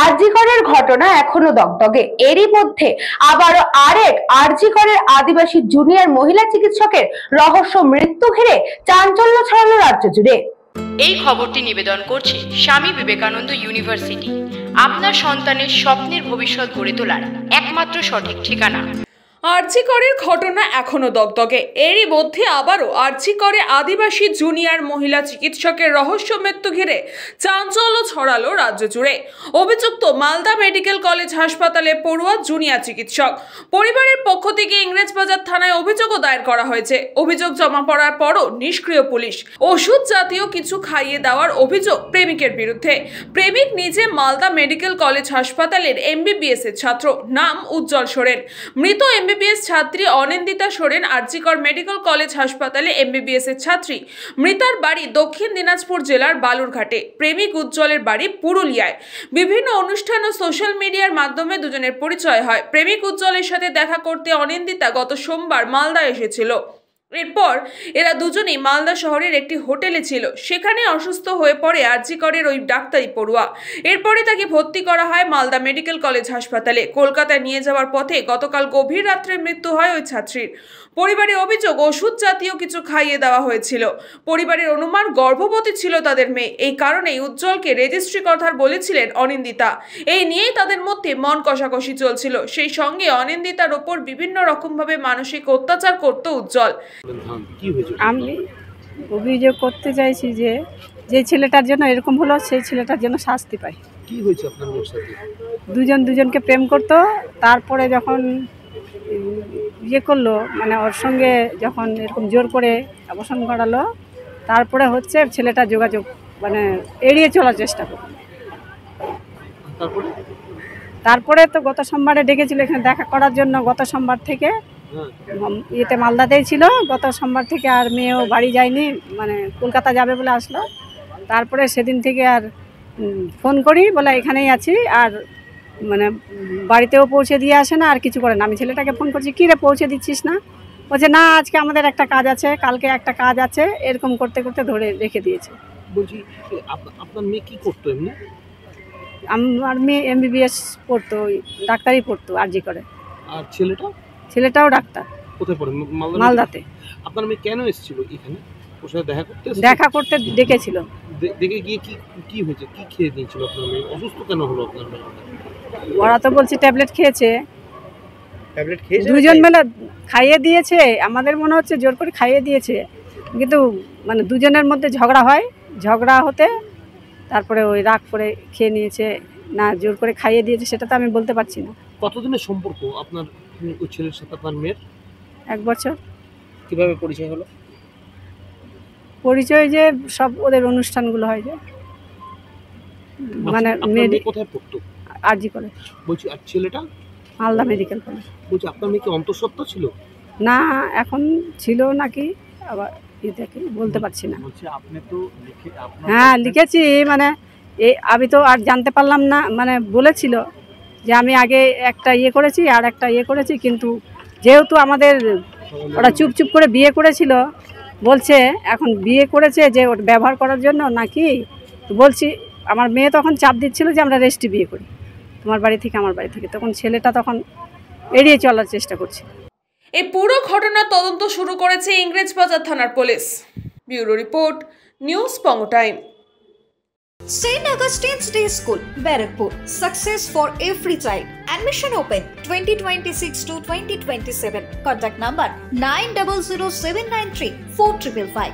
আরজি করের ঘটনা এখনো দগদগে। এরই মধ্যে আবারও আরেক আরজি করের আদিবাসী জুনিয়র মহিলা চিকিৎসকের রহস্য মৃত্যু ঘিরে চাঞ্চল্য ছড়ালো রাজ্য জুড়ে। এই খবরটি নিবেদন করছে স্বামী বিবেকানন্দ ইউনিভার্সিটি, আপনার সন্তানের স্বপ্নের ভবিষ্যৎ গড়ে তোলার একমাত্র সঠিক ঠিকানা। আরজি করের ঘটনা এখনো দগদগে। এরই মধ্যে আবারও আরজি করে আদিবাসী জুনিয়র মহিলা চিকিৎসকের রহস্য মৃত্যু ঘিরে চাঞ্চল্য ছড়ালো রাজ্য জুড়ে। অভিযুক্ত মালদা মেডিকেল কলেজ হাসপাতালে পড়ুয়া জুনিয়র চিকিৎসক। পরিবারের পক্ষ থেকে ইংরেজবাজার থানায় অভিযোগও দায়ের করা হয়েছে। অভিযোগ জমা পড়ার পরও নিষ্ক্রিয় পুলিশ। ওষুধ জাতীয় কিছু খাইয়ে দেওয়ার অভিযোগ প্রেমিকের বিরুদ্ধে। প্রেমিক নিজে মালদা মেডিকেল কলেজ হাসপাতালের MBBS এর ছাত্র, নাম উজ্জ্বল সোরেন। মৃত MBBS ছাত্রী অনিন্দিতা সোরেন আরজি কর মেডিকেল কলেজ হাসপাতালে MBBS এর ছাত্রী। মৃতার বাড়ি দক্ষিণ দিনাজপুর জেলার বালুরঘাটে। প্রেমিক উজ্জ্বলের বাড়ি পুরুলিয়ায়। বিভিন্ন অনুষ্ঠান ও সোশ্যাল মিডিয়ার মাধ্যমে দুজনের পরিচয় হয়। প্রেমিক উজ্জ্বলের সাথে দেখা করতে অনিন্দিতা গত সোমবার মালদা এসেছিল। এরপর এরা দুজনেই মালদা শহরের একটি হোটেলে ছিল। সেখানে অসুস্থ হয়ে পড়ে আরজি করের ওই ডাক্তারি পড়ুয়া। এরপরে তাকে ভর্তি করা হয় মালদা মেডিকেল কলেজ হাসপাতালে। কলকাতায় নিয়ে যাওয়ার পথে গতকাল গভীর রাত্রে মৃত্যু হয় ওই ছাত্রীর। পরিবারের অভিযোগ ওষুধ জাতীয় কিছু খাইয়ে দেওয়া হয়েছিল। পরিবারের অনুমান গর্ভবতী ছিল তাদের মেয়ে। এই কারণেই উজ্জ্বলকে রেজিস্ট্রি কথার বলেছিলেন অনিন্দিতা। এই নিয়েই তাদের মধ্যে মন কষাকষি চলছিল। সেই সঙ্গে অনিন্দিতার ওপর বিভিন্ন রকমভাবে মানসিক অত্যাচার করত উজ্জ্বল। আমি অভিযোগ করতে চাইছি যে ছেলেটার জন্য এরকম হলো, সেই ছেলেটার জন্য শাস্তি পায়। কি হয়েছে আপনার মেয়ের সাথে? দুজন দুজনকে প্রেম করতো, তারপরে যখন ইয়ে করলো, মানে ওর সঙ্গে যখন এরকম জোর করে অবসান ঘটালো, তারপরে হচ্ছে ছেলেটা যোগাযোগ মানে এড়িয়ে চলার চেষ্টা করলো। তারপরে তো গত সোমবারে ডেকেছিল এখানে দেখা করার জন্য। গত সোমবার থেকে ইয়েতে মালদাতেই ছিল। গত সোমবার থেকে আর মেয়েও বাড়ি যায়নি, মানে কলকাতা যাবে বলে আসলো। তারপরে সেদিন থেকে আর ফোন করি, বলে এখানেই আছি, আর মানে বাড়িতেও পৌঁছে দিয়ে আসে না, আর কিছু করে না। আমি ছেলেটাকে ফোন করছি, কী রে পৌঁছে দিচ্ছিস না? বলছে না, আজকে আমাদের একটা কাজ আছে, কালকে একটা কাজ আছে, এরকম করতে করতে ধরে রেখে দিয়েছে। বলছি আপনার মেয়ে কী করতো এমনি? আমার মেয়ে MBBS পড়তো, ডাক্তারি পড়তো আরজি করে। আর ছেলেটাও ডাক্তার। কোথায় পড়ে? মালদাতে। আপনার মেয়ে কেন এসেছিল এখানে? ওর সাথে দেখা করতে ডেকেছিল। দেখে গিয়ে কি হয়েছে? কি খেয়ে দিয়েছিল আপনার মেয়ে? অসুস্থ কেন হলো আপনার মেয়ে? ওরা তো বলছে ট্যাবলেট খেয়েছে। দুজন মিলে খাইয়ে দিয়েছে। আমাদের মনে হচ্ছে জোর করে খাইয়ে দিয়েছে, কিন্তু মানে দুজনের মধ্যে ঝগড়া হয়। ঝগড়া হতে তারপরে ওই রাগ করে খেয়ে নিয়েছে, না জোর করে খাইয়ে দিয়েছে সেটা তো আমি বলতে পারছি না। কতদিনের সম্পর্ক আপনার ওই ছেলের সাথে আপনার মেয়ের? 1 বছর। কিভাবে পরিচয় হলো? পরিচয় যে সব ওদের অনুষ্ঠানগুলো হয়, যে মানে মেয়ে কোথায় পড়তো? আরজি করে। বলছি আর ছেলেটা? Malda medical college. বলছি আপনার মেয়ে কি অন্তঃসত্ত্বা ছিল? না, এখন ছিল নাকি, আবার দেখি বলতে পারছি না। আপনি তো হ্যাঁ লিখেছি, মানে আমি তো আর জানতে পারলাম না। মানে বলেছিল যে আমি আগে একটা ইয়ে করেছি আর একটা ইয়ে করেছি, কিন্তু যেহেতু আমাদের ওরা চুপ করে বিয়ে করেছিল, বলছে এখন বিয়ে করেছে যে ওটা ব্যবহার করার জন্য নাকি। তো বলছি, আমার মেয়ে তখন চাপ দিচ্ছিল যে আমরা রেস্টে বিয়ে করি, তোমার বাড়ি থেকে আমার বাড়ি থেকে। তখন ছেলেটা তখন এড়িয়ে চলার চেষ্টা করছে। এই পুরো ঘটনার তদন্ত শুরু করেছে ইংরেজবাজার থানার পুলিশ। ব্যুরো রিপোর্ট, নিউজ পঙ্গো time. St. Augustine's Day School, Barakpur. Success for every child. Admission open 2026 to 2027. Contact number 900793 4555.